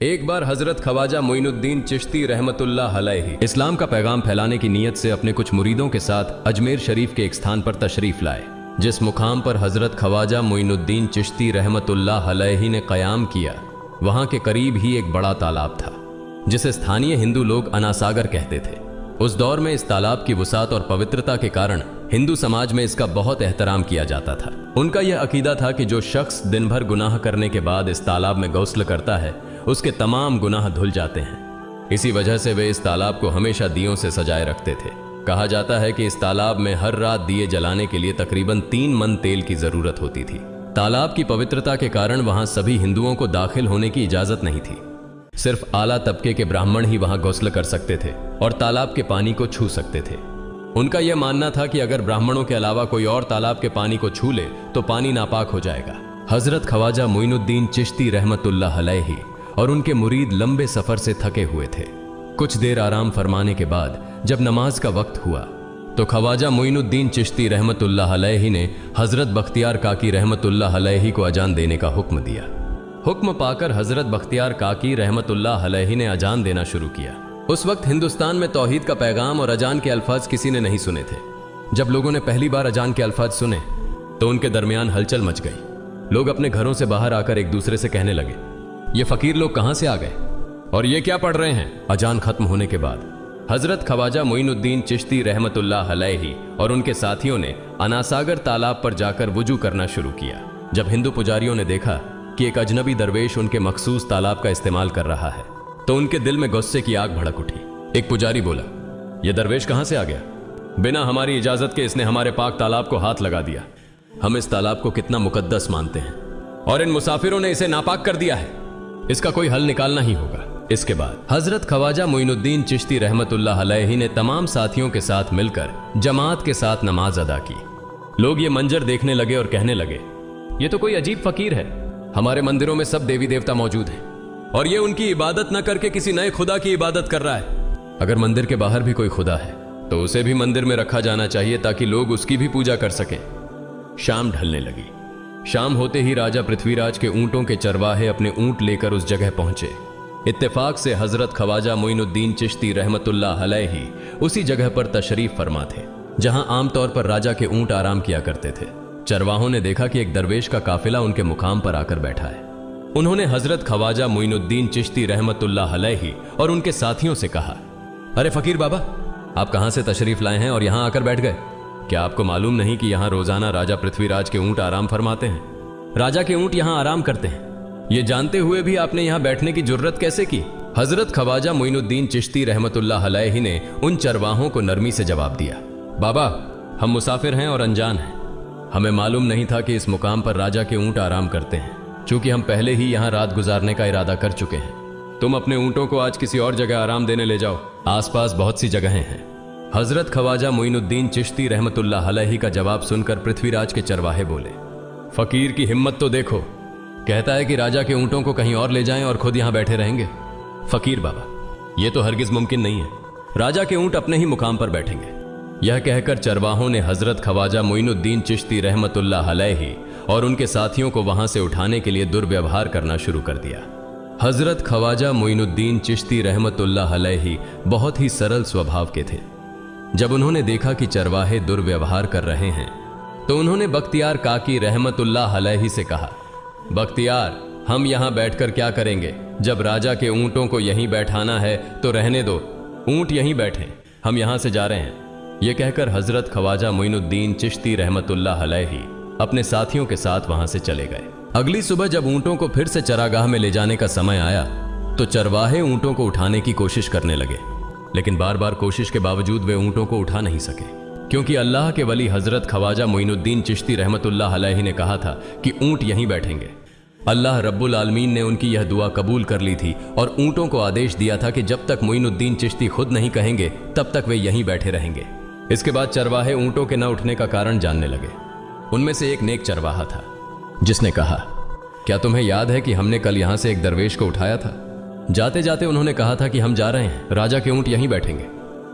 एक बार हजरत ख्वाजा मोइनुद्दीन चिश्ती रहमतुल्लाह अलैहि इस्लाम का पैगाम फैलाने की नीयत से अपने कुछ मुरीदों के साथ अजमेर शरीफ के एक स्थान पर तशरीफ लाए। जिस मुकाम पर हजरत ख्वाजा मोइनुद्दीन चिश्ती रहमतुल्लाह अलैहि ने क़याम किया, वहां के करीब ही एक बड़ा तालाब था जिसे स्थानीय हिंदू लोग अनासागर कहते थे। उस दौर में इस तालाब की वसात और पवित्रता के कारण हिंदू समाज में इसका बहुत एहतराम किया जाता था। उनका यह अकीदा था कि जो शख्स दिन भर गुनाह करने के बाद इस तालाब में गौस्ल करता है, उसके तमाम गुनाह धुल जाते हैं। इसी वजह से वे इस तालाब को हमेशा दियों से सजाए रखते थे। कहा जाता है कि इस तालाब में हर रात दिए जलाने के लिए तकरीबन 3 मन तेल की जरूरत होती थी। तालाब की पवित्रता के कारण वहां सभी हिंदुओं को दाखिल होने की इजाजत नहीं थी। सिर्फ आला तबके के ब्राह्मण ही वहां गौस्ल कर सकते थे और तालाब के पानी को छू सकते थे। उनका यह मानना था कि अगर ब्राह्मणों के अलावा कोई और तालाब के पानी को छू ले तो पानी नापाक हो जाएगा। हजरत ख्वाजा मोइनुद्दीन चिश्ती रहमतुल्लाह अलैहि और उनके मुरीद लंबे सफर से थके हुए थे। कुछ देर आराम फरमाने के बाद जब नमाज का वक्त हुआ तो ख्वाजा मोइनुद्दीन चिश्ती रहमतुल्लाह अलैहि ने हजरत बख्तियार काकी रहमतुल्लाह अलैहि को अजान देने का हुक्म दिया। हुक्म पाकर हजरत बख्तियार काकी रहमतुल्लाह अलैहि ने अजान देना शुरू किया। उस वक्त हिंदुस्तान में तौहीद का पैगाम और अजान के अल्फाज किसी ने नहीं सुने थे। जब लोगों ने पहली बार अजान के अल्फाज सुने तो उनके दरमियान हलचल मच गई। लोग अपने घरों से बाहर आकर एक दूसरे से कहने लगे, ये फकीर लोग कहां से आ गए और ये क्या पढ़ रहे हैं। अजान खत्म होने के बाद हजरत ख्वाजा मोइनुद्दीन चिश्ती रहमतुल्लाह अलैहि और उनके साथियों ने अनासागर तालाब पर जाकर वुजू करना शुरू किया। जब हिंदू पुजारियों ने देखा कि एक अजनबी दरवेश उनके मखसूस तालाब का इस्तेमाल कर रहा है तो उनके दिल में गुस्से की आग भड़क उठी। एक पुजारी बोला, यह दरवेश कहां से आ गया? बिना हमारी इजाजत के इसने हमारे पाक तालाब को हाथ लगा दिया। हम इस तालाब को कितना मुकद्दस मानते हैं और इन मुसाफिरों ने इसे नापाक कर दिया है। इसका कोई हल निकालना ही होगा। इसके बाद हजरत ख्वाजा मोइनुद्दीन चिश्ती रहमतुल्लाह अलैहि ने तमाम साथियों के साथ मिलकर जमात के साथ नमाज अदा की। लोग ये मंजर देखने लगे और कहने लगे, ये तो कोई अजीब फकीर है। हमारे मंदिरों में सब देवी देवता मौजूद हैं और ये उनकी इबादत न करके किसी नए खुदा की इबादत कर रहा है। अगर मंदिर के बाहर भी कोई खुदा है तो उसे भी मंदिर में रखा जाना चाहिए ताकि लोग उसकी भी पूजा कर सकें। शाम ढलने लगी। शाम होते ही राजा पृथ्वीराज के ऊंटों के चरवाहे अपने ऊंट लेकर उस जगह पहुंचे। इत्तेफाक से हजरत ख्वाजा मोइनुद्दीन चिश्ती रहमतुल्लाह अलैहि उसी जगह पर तशरीफ फरमा थे जहां आमतौर पर राजा के ऊंट आराम किया करते थे। चरवाहों ने देखा कि एक दरवेश का काफिला उनके मुकाम पर आकर बैठा है। उन्होंने हजरत ख्वाजा मोइनुद्दीन चिश्ती रहमतुल्लाह अलैहि और उनके साथियों से कहा, अरे फकीर बाबा, आप कहां से तशरीफ लाए हैं और यहां आकर बैठ गए? क्या आपको मालूम नहीं कि यहां रोजाना राजा पृथ्वीराज के ऊंट आराम फरमाते हैं? राजा के ऊंट यहां आराम करते हैं। ये जानते हुए भी आपने यहां बैठने की जुर्रत कैसे की? हजरत ख्वाजा मोइनुद्दीन चिश्ती रहमतुल्लाह अलैहि ने उन चरवाहों को नरमी से जवाब दिया, बाबा, हम मुसाफिर हैं और अनजान हैं। हमें मालूम नहीं था कि इस मुकाम पर राजा के ऊंट आराम करते हैं। चूंकि हम पहले ही यहां रात गुजारने का इरादा कर चुके हैं, तुम अपने ऊंटों को आज किसी और जगह आराम देने ले जाओ। आसपास बहुत सी जगहें हैं। हजरत ख्वाजा मोइनुद्दीन चिश्ती रहमतुल्लाह अलैहि का जवाब सुनकर पृथ्वीराज के चरवाहे बोले, फकीर की हिम्मत तो देखो, कहता है कि राजा के ऊंटों को कहीं और ले जाएं और खुद यहां बैठे रहेंगे। फकीर बाबा, यह तो हरगिज मुमकिन नहीं है। राजा के ऊंट अपने ही मुकाम पर बैठेंगे। यह कहकर चरवाहों ने हजरत ख्वाजा मोइनुद्दीन चिश्ती रहमतुल्लाह अलैहि और उनके साथियों को वहां से उठाने के लिए दुर्व्यवहार करना शुरू कर दिया। हजरत ख्वाजा मोइनुद्दीन चिश्ती रहमतुल्लाह अलैहि बहुत ही सरल स्वभाव के थे। जब उन्होंने देखा कि चरवाहे दुर्व्यवहार कर रहे हैं तो उन्होंने बख्तियार काकी रहमतुल्लाह अलैहि से कहा, बख्तियार, हम यहां बैठकर क्या करेंगे? जब राजा के ऊंटों को यहीं बैठाना है तो रहने दो, ऊंट यहीं बैठे, हम यहां से जा रहे हैं। यह कहकर हजरत ख्वाजा मोइनुद्दीन चिश्ती रहमतुल्लाह अलैहि अपने साथियों के साथ वहां से चले गए। अगली सुबह जब ऊंटों को फिर से चरागाह में ले जाने का समय आया तो चरवाहे ऊंटों को उठाने की कोशिश करने लगे, लेकिन बार बार कोशिश के बावजूद वे ऊंटों को उठा नहीं सके, क्योंकि अल्लाह के वली हजरत ख्वाजा मोइनुद्दीन चिश्ती रहमतुल्लाह अलैहि ने कहा था कि ऊंट यहीं बैठेंगे। अल्लाह रब्बुल आलमीन ने उनकी यह दुआ कबूल कर ली थी और ऊंटों को आदेश दिया था कि जब तक मोइनुद्दीन चिश्ती खुद नहीं कहेंगे तब तक वे यहीं बैठे रहेंगे। इसके बाद चरवाहे ऊंटों के न उठने का कारण जानने लगे। उनमें से एक नेक चरवाहा था जिसने कहा, क्या तुम्हें याद है कि हमने कल यहां से एक दरवेश को उठाया था? जाते जाते उन्होंने कहा था कि हम जा रहे हैं, राजा के ऊंट यहीं बैठेंगे।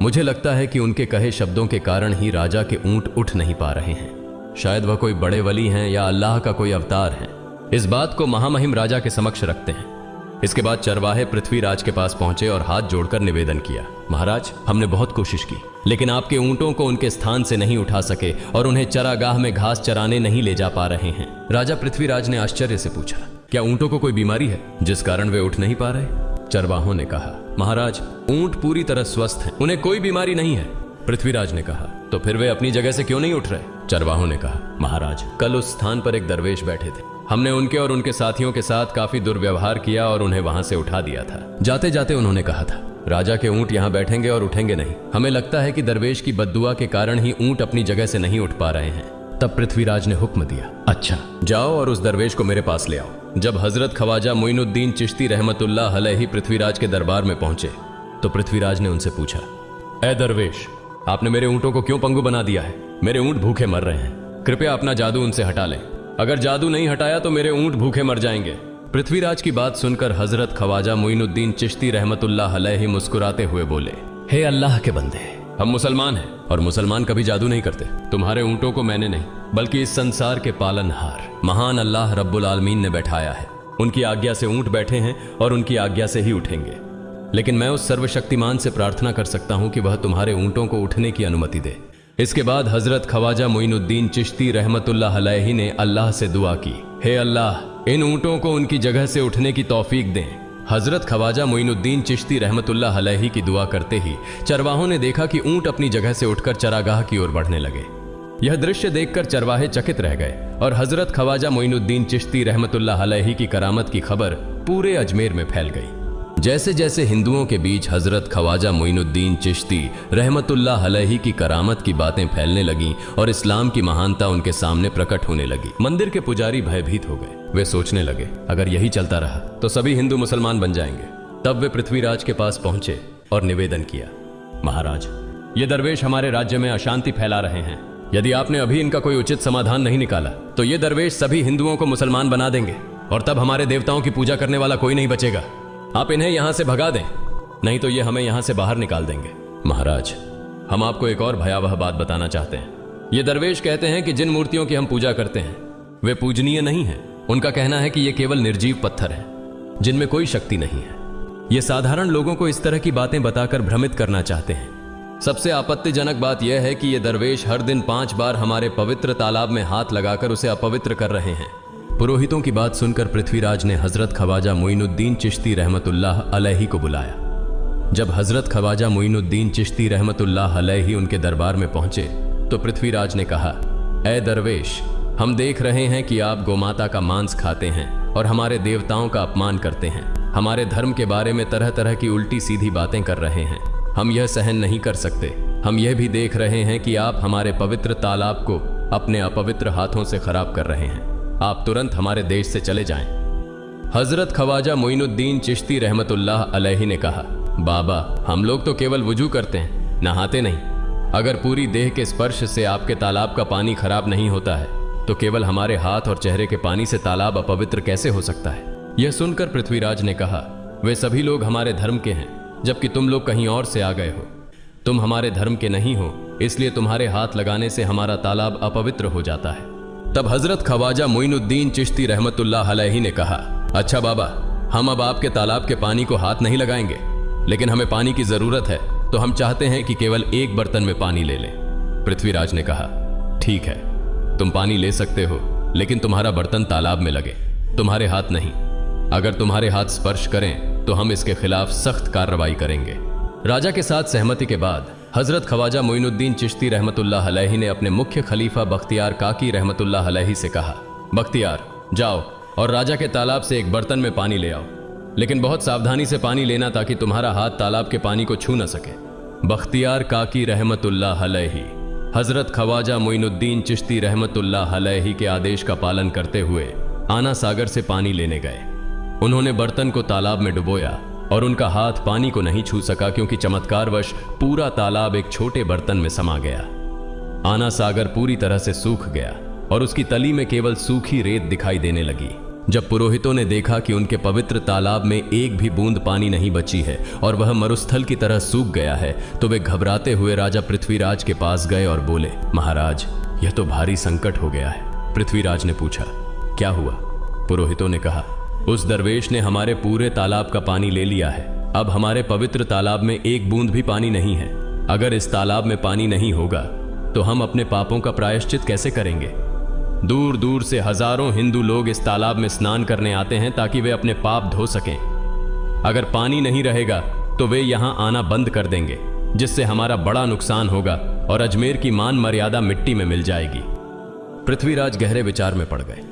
मुझे लगता है कि उनके कहे शब्दों के कारण ही राजा के ऊंट उठ नहीं पा रहे हैं। शायद वह कोई बड़े वली हैं या अल्लाह का कोई अवतार है। इस बात को महामहिम राजा के समक्ष रखते हैं। इसके बाद चरवाहे पृथ्वीराज के पास पहुंचे और हाथ जोड़कर निवेदन किया, महाराज, हमने बहुत कोशिश की, लेकिन आपके ऊंटों को उनके स्थान से नहीं उठा सके और उन्हें चरागाह में घास चराने नहीं ले जा पा रहे हैं। राजा पृथ्वीराज ने आश्चर्य से पूछा, क्या ऊंटों को कोई बीमारी है जिस कारण वे उठ नहीं पा रहे? चरवाहों ने कहा, महाराज, ऊंट पूरी तरह स्वस्थ हैं, उन्हें कोई बीमारी नहीं है। पृथ्वीराज ने कहा, तो फिर वे अपनी जगह से क्यों नहीं उठ रहे? चरवाहों ने कहा, महाराज, कल उस स्थान पर एक दरवेश बैठे थे, हमने उनके और उनके साथियों के साथ काफी दुर्व्यवहार किया और उन्हें वहां से उठा दिया था। जाते जाते उन्होंने कहा था, राजा के ऊंट यहाँ बैठेंगे और उठेंगे नहीं। हमें लगता है कि दरवेश की बद्दुआ के कारण ही ऊंट अपनी जगह से नहीं उठ पा रहे हैं। तब पृथ्वीराज ने हुक्म दिया, अच्छा, जाओ और उस दरवेश को मेरे पास ले आओ। जब हजरत ख्वाजा मोइनुद्दीन चिश्ती रहमतुल्लाह अलैहि पृथ्वीराज के दरबार में पहुंचे तो पृथ्वीराज ने उनसे पूछा, ए दरवेश, आपने मेरे ऊंटों को क्यों पंगु बना दिया है? मेरे ऊंट भूखे मर रहे हैं, कृपया अपना जादू उनसे हटा लें। अगर जादू नहीं हटाया तो मेरे ऊंट भूखे मर जाएंगे। पृथ्वीराज की बात सुनकर हजरत ख्वाजा मोइनुद्दीन चिश्ती रहमतुल्लाह अलैहि मुस्कुराते हुए बोले, हे अल्लाह के बंदे, हम मुसलमान हैं और मुसलमान कभी जादू नहीं करते। तुम्हारे ऊंटों को मैंने नहीं बल्कि इस संसार के पालनहार महान अल्लाह रब्बुल आलमीन ने बैठाया है। उनकी आज्ञा से ऊंट बैठे हैं और उनकी आज्ञा से ही उठेंगे। लेकिन मैं उस सर्वशक्तिमान से प्रार्थना कर सकता हूं कि वह तुम्हारे ऊंटों को उठने की अनुमति दे। इसके बाद हजरत ख्वाजा मोइनुद्दीन चिश्ती रहमतुल्लाह अलैहि ने अल्लाह से दुआ की, हे अल्लाह, इन ऊंटों को उनकी जगह से उठने की तौफीक दें। हजरत ख्वाजा मोइनुद्दीन चिश्ती रहमतुल्लाह अलैहि की दुआ करते ही चरवाहों ने देखा कि ऊंट अपनी जगह से उठकर चरागाह की ओर बढ़ने लगे। यह दृश्य देखकर चरवाहे चकित रह गए और हजरत ख्वाजा मोइनुद्दीन चिश्ती रहमतुल्लाह अलैहि की करामत की खबर पूरे अजमेर में फैल गई। जैसे जैसे हिंदुओं के बीच हजरत ख्वाजा मोइनुद्दीन चिश्ती रहमतुल्लाह अलैहि की करामत की बातें फैलने लगीं और इस्लाम की महानता उनके सामने प्रकट होने लगी, मंदिर के पुजारी भयभीत हो गए। वे सोचने लगे, अगर यही चलता रहा तो सभी हिंदू मुसलमान बन जाएंगे। तब वे पृथ्वीराज के पास पहुंचे और निवेदन किया, महाराज, ये दरवेश हमारे राज्य में अशांति फैला रहे हैं। यदि आपने अभी इनका कोई उचित समाधान नहीं निकाला तो ये दरवेश सभी हिंदुओं को मुसलमान बना देंगे और तब हमारे देवताओं की पूजा करने वाला कोई नहीं बचेगा। आप इन्हें यहां से भगा दें, नहीं तो ये हमें यहां से बाहर निकाल देंगे। महाराज, हम आपको एक और भयावह बात बताना चाहते हैं। ये दरवेश कहते हैं कि जिन मूर्तियों की हम पूजा करते हैं वे पूजनीय नहीं है। उनका कहना है कि ये केवल निर्जीव पत्थर है जिनमें कोई शक्ति नहीं है। ये साधारण लोगों को इस तरह की बातें बताकर भ्रमित करना चाहते हैं। सबसे आपत्तिजनक बात यह है कि ये दरवेश हर दिन 5 बार हमारे पवित्र तालाब में हाथ लगाकर उसे अपवित्र कर रहे हैं। पुरोहितों की बात सुनकर पृथ्वीराज ने हजरत ख्वाजा मोइनुद्दीन चिश्ती रहमतुल्लाह अलैहि को बुलाया। जब हजरत ख्वाजा मोइनुद्दीन चिश्ती रहमतुल्लाह अलैहि उनके दरबार में पहुंचे तो पृथ्वीराज ने कहा, ए दरवेश, हम देख रहे हैं कि आप गोमाता का मांस खाते हैं और हमारे देवताओं का अपमान करते हैं। हमारे धर्म के बारे में तरह तरह की उल्टी सीधी बातें कर रहे हैं। हम यह सहन नहीं कर सकते। हम यह भी देख रहे हैं कि आप हमारे पवित्र तालाब को अपने अपवित्र हाथों से खराब कर रहे हैं। आप तुरंत हमारे देश से चले जाएं। हजरत ख्वाजा मोइनुद्दीन चिश्ती रहमतुल्लाह अलैहि ने कहा, बाबा, हम लोग तो केवल वुजू करते हैं, नहाते नहीं। अगर पूरी देह के स्पर्श से आपके तालाब का पानी खराब नहीं होता है तो केवल हमारे हाथ और चेहरे के पानी से तालाब अपवित्र कैसे हो सकता है? यह सुनकर पृथ्वीराज ने कहा, वे सभी लोग हमारे धर्म के हैं जबकि तुम लोग कहीं और से आ गए हो। तुम हमारे धर्म के नहीं हो, इसलिए तुम्हारे हाथ लगाने से हमारा तालाब अपवित्र हो जाता है। तब हजरत ख्वाजा मोइनुद्दीन चिश्ती रहमतुल्लाह अलैहि ने कहा, अच्छा बाबा, हम अब आपके तालाब के पानी को हाथ नहीं लगाएंगे, लेकिन हमें पानी की जरूरत है तो हम चाहते हैं कि केवल एक बर्तन में पानी ले लें। पृथ्वीराज ने कहा, ठीक है, तुम पानी ले सकते हो, लेकिन तुम्हारा बर्तन तालाब में लगे, तुम्हारे हाथ नहीं। अगर तुम्हारे हाथ स्पर्श करें तो हम इसके खिलाफ सख्त कार्रवाई करेंगे। राजा के साथ सहमति के बाद हजरत ख्वाजा मोइनुद्दीन चिश्ती रहमतुल्लाह अलैहि ने अपने मुख्य खलीफा बख्तियार काकी रहमतुल्लाह अलैहि से कहा, बख्तियार, जाओ और राजा के तालाब से एक बर्तन में पानी ले आओ, लेकिन बहुत सावधानी से पानी लेना ताकि तुम्हारा हाथ तालाब के पानी को छू न सके। बख्तियार काकी रहमतुल्लाह अलैहि हजरत ख्वाजा मोइनुद्दीन चिश्ती रहमतुल्लाह अलैहि के आदेश का पालन करते हुए आना सागर से पानी लेने गए। उन्होंने बर्तन को तालाब में डुबोया और उनका हाथ पानी को नहीं छू सका क्योंकि चमत्कारवश पूरा तालाब एक छोटे बर्तन में समा गया। आना सागर पूरी तरह से सूख गया और उसकी तली में केवल सूखी रेत दिखाई देने लगी। जब पुरोहितों ने देखा कि उनके पवित्र तालाब में एक भी बूंद पानी नहीं बची है और वह मरुस्थल की तरह सूख गया है तो वे घबराते हुए राजा पृथ्वीराज के पास गए और बोले, महाराज, यह तो भारी संकट हो गया है। पृथ्वीराज ने पूछा, क्या हुआ? पुरोहितों ने कहा, उस दरवेश ने हमारे पूरे तालाब का पानी ले लिया है। अब हमारे पवित्र तालाब में एक बूंद भी पानी नहीं है। अगर इस तालाब में पानी नहीं होगा तो हम अपने पापों का प्रायश्चित कैसे करेंगे? दूर दूर से हजारों हिंदू लोग इस तालाब में स्नान करने आते हैं ताकि वे अपने पाप धो सकें। अगर पानी नहीं रहेगा तो वे यहां आना बंद कर देंगे, जिससे हमारा बड़ा नुकसान होगा और अजमेर की मान मर्यादा मिट्टी में मिल जाएगी। पृथ्वीराज गहरे विचार में पड़ गए।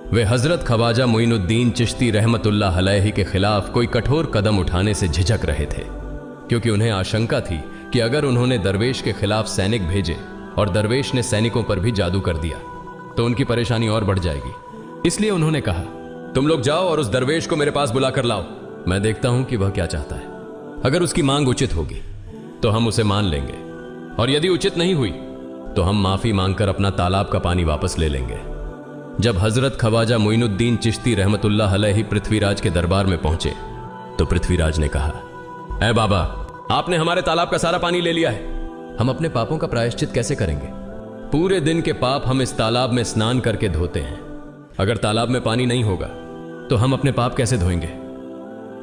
वे हजरत ख्वाजा मोइनुद्दीन चिश्ती रहमतुल्लाह अलैहि के खिलाफ कोई कठोर कदम उठाने से झिझक रहे थे, क्योंकि उन्हें आशंका थी कि अगर उन्होंने दरवेश के खिलाफ सैनिक भेजे और दरवेश ने सैनिकों पर भी जादू कर दिया तो उनकी परेशानी और बढ़ जाएगी। इसलिए उन्होंने कहा, तुम लोग जाओ और उस दरवेश को मेरे पास बुला कर लाओ। मैं देखता हूं कि वह क्या चाहता है। अगर उसकी मांग उचित होगी तो हम उसे मान लेंगे, और यदि उचित नहीं हुई तो हम माफी मांगकर अपना तालाब का पानी वापस ले लेंगे। जब हजरत ख्वाजा मोइनुद्दीन चिश्ती रहमतुल्लाह अलैहि पृथ्वीराज के दरबार में पहुंचे तो पृथ्वीराज ने कहा, ऐ बाबा, आपने हमारे तालाब का सारा पानी ले लिया है। हम अपने पापों का प्रायश्चित कैसे करेंगे? पूरे दिन के पाप हम इस तालाब में स्नान करके धोते हैं। अगर तालाब में पानी नहीं होगा तो हम अपने पाप कैसे धोएंगे?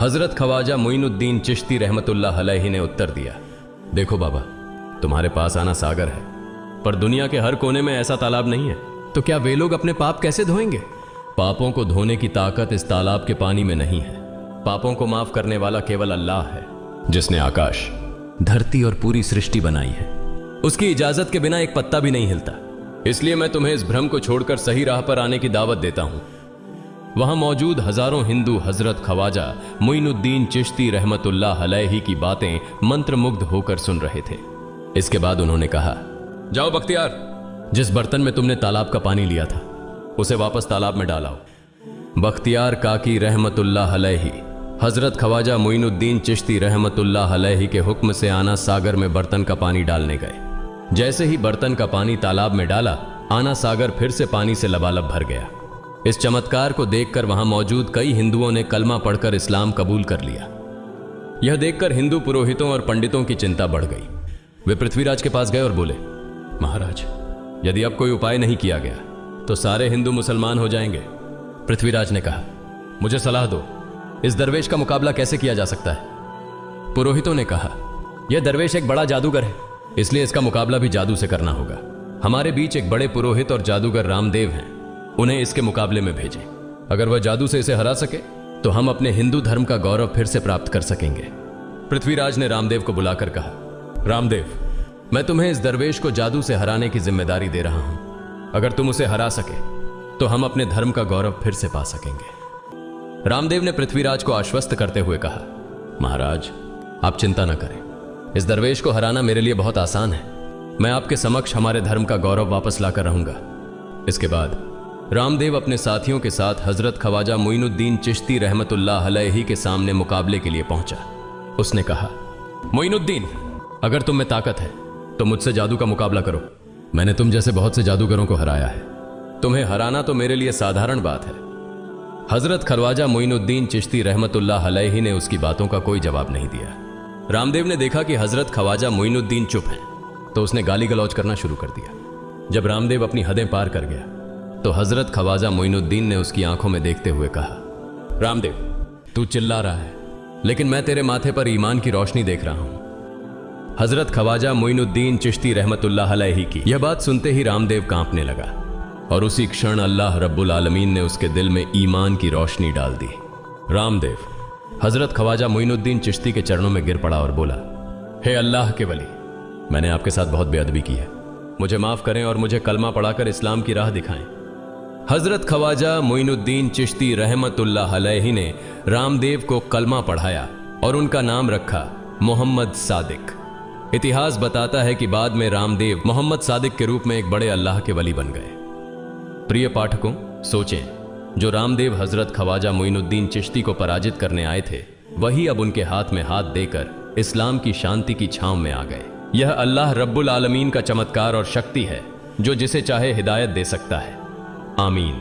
हजरत ख्वाजा मोइनुद्दीन चिश्ती रहमतुल्लाह अलैहि ने उत्तर दिया, देखो बाबा, तुम्हारे पास आना सागर है, पर दुनिया के हर कोने में ऐसा तालाब नहीं है, तो क्या वे लोग अपने पाप कैसे धोएंगे? पापों को धोने की ताकत इस तालाब के पानी में नहीं है। पापों को माफ करने वाला केवल अल्लाह है, जिसने आकाश, धरती और पूरी सृष्टि बनाई है। उसकी इजाजत के बिना एक पत्ता भी नहीं हिलता। इसलिए मैं तुम्हें इस भ्रम को छोड़कर सही राह पर आने की दावत देता हूं। वहां मौजूद हजारों हिंदू हजरत ख्वाजा मोइनुद्दीन चिश्ती रहमतुल्लाह अलैहि की बातें मंत्रमुग्ध होकर सुन रहे थे। इसके बाद उन्होंने कहा, जाओ बख्तियार, जिस बर्तन में तुमने तालाब का पानी लिया था उसे वापस तालाब में डालाओ। बख्तियार काकी रहमतुल्लाह अलैहि हजरत ख्वाजा मोइनुद्दीन चिश्ती रहमतुल्लाह अलैहि के हुक्म से आना सागर में बर्तन का पानी डालने गए। जैसे ही बर्तन का पानी तालाब में डाला, आना सागर फिर से पानी से लबालब भर गया। इस चमत्कार को देखकर वहां मौजूद कई हिंदुओं ने कलमा पढ़कर इस्लाम कबूल कर लिया। यह देखकर हिंदू पुरोहितों और पंडितों की चिंता बढ़ गई। वे पृथ्वीराज के पास गए और बोले, महाराज, यदि अब कोई उपाय नहीं किया गया तो सारे हिंदू मुसलमान हो जाएंगे। पृथ्वीराज ने कहा, मुझे सलाह दो, इस दरवेश का मुकाबला कैसे किया जा सकता है? पुरोहितों ने कहा, यह दरवेश एक बड़ा जादूगर है, इसलिए इसका मुकाबला भी जादू से करना होगा। हमारे बीच एक बड़े पुरोहित और जादूगर रामदेव हैं, उन्हें इसके मुकाबले में भेजें। अगर वह जादू से इसे हरा सके तो हम अपने हिंदू धर्म का गौरव फिर से प्राप्त कर सकेंगे। पृथ्वीराज ने रामदेव को बुलाकर कहा, रामदेव, मैं तुम्हें इस दरवेश को जादू से हराने की जिम्मेदारी दे रहा हूं। अगर तुम उसे हरा सके तो हम अपने धर्म का गौरव फिर से पा सकेंगे। रामदेव ने पृथ्वीराज को आश्वस्त करते हुए कहा, महाराज, आप चिंता न करें, इस दरवेश को हराना मेरे लिए बहुत आसान है। मैं आपके समक्ष हमारे धर्म का गौरव वापस लाकर रहूंगा। इसके बाद रामदेव अपने साथियों के साथ हजरत ख्वाजा मोइनुद्दीन चिश्ती रहमतुल्लाह अलैहि के सामने मुकाबले के लिए पहुंचा। उसने कहा, मोइनुद्दीन, अगर तुम में ताकत है तो मुझसे जादू का मुकाबला करो। मैंने तुम जैसे बहुत से जादूगरों को हराया है। तुम्हें हराना तो मेरे लिए साधारण बात है। हजरत ख्वाजा मोइनुद्दीन चिश्ती रहमतुल्लाह अलैहि ने उसकी बातों का कोई जवाब नहीं दिया। रामदेव ने देखा कि हजरत ख्वाजा मोइनुद्दीन चुप हैं, तो उसने गाली गलौज करना शुरू कर दिया। जब रामदेव अपनी हदें पार कर गया तो हजरत ख्वाजा मोइनुद्दीन ने उसकी आंखों में देखते हुए कहा, रामदेव, तू चिल्ला रहा है, लेकिन मैं तेरे माथे पर ईमान की रोशनी देख रहा हूं। हजरत ख्वाजा मोइनुद्दीन चिश्ती रहमतुल्लाह अलैहि की यह बात सुनते ही रामदेव कांपने लगा, और उसी क्षण अल्लाह रब्बुल आलमीन ने उसके दिल में ईमान की रोशनी डाल दी। रामदेव हजरत ख्वाजा मोइनुद्दीन चिश्ती के चरणों में गिर पड़ा और बोला, हे अल्लाह के वली, मैंने आपके साथ बहुत बेअदबी की है, मुझे माफ करें और मुझे कलमा पढ़ाकर इस्लाम की राह दिखाएं। हजरत ख्वाजा मोइनुद्दीन चिश्ती रहमतुल्लाह अलैहि ने रामदेव को कलमा पढ़ाया और उनका नाम रखा मोहम्मद सादिक। इतिहास बताता है कि बाद में रामदेव मोहम्मद सादिक के रूप में एक बड़े अल्लाह के वली बन गए। प्रिय पाठकों, सोचें, जो रामदेव हजरत ख्वाजा मोइनुद्दीन चिश्ती को पराजित करने आए थे, वही अब उनके हाथ में हाथ देकर इस्लाम की शांति की छांव में आ गए। यह अल्लाह रब्बुल आलमीन का चमत्कार और शक्ति है, जो जिसे चाहे हिदायत दे सकता है। आमीन।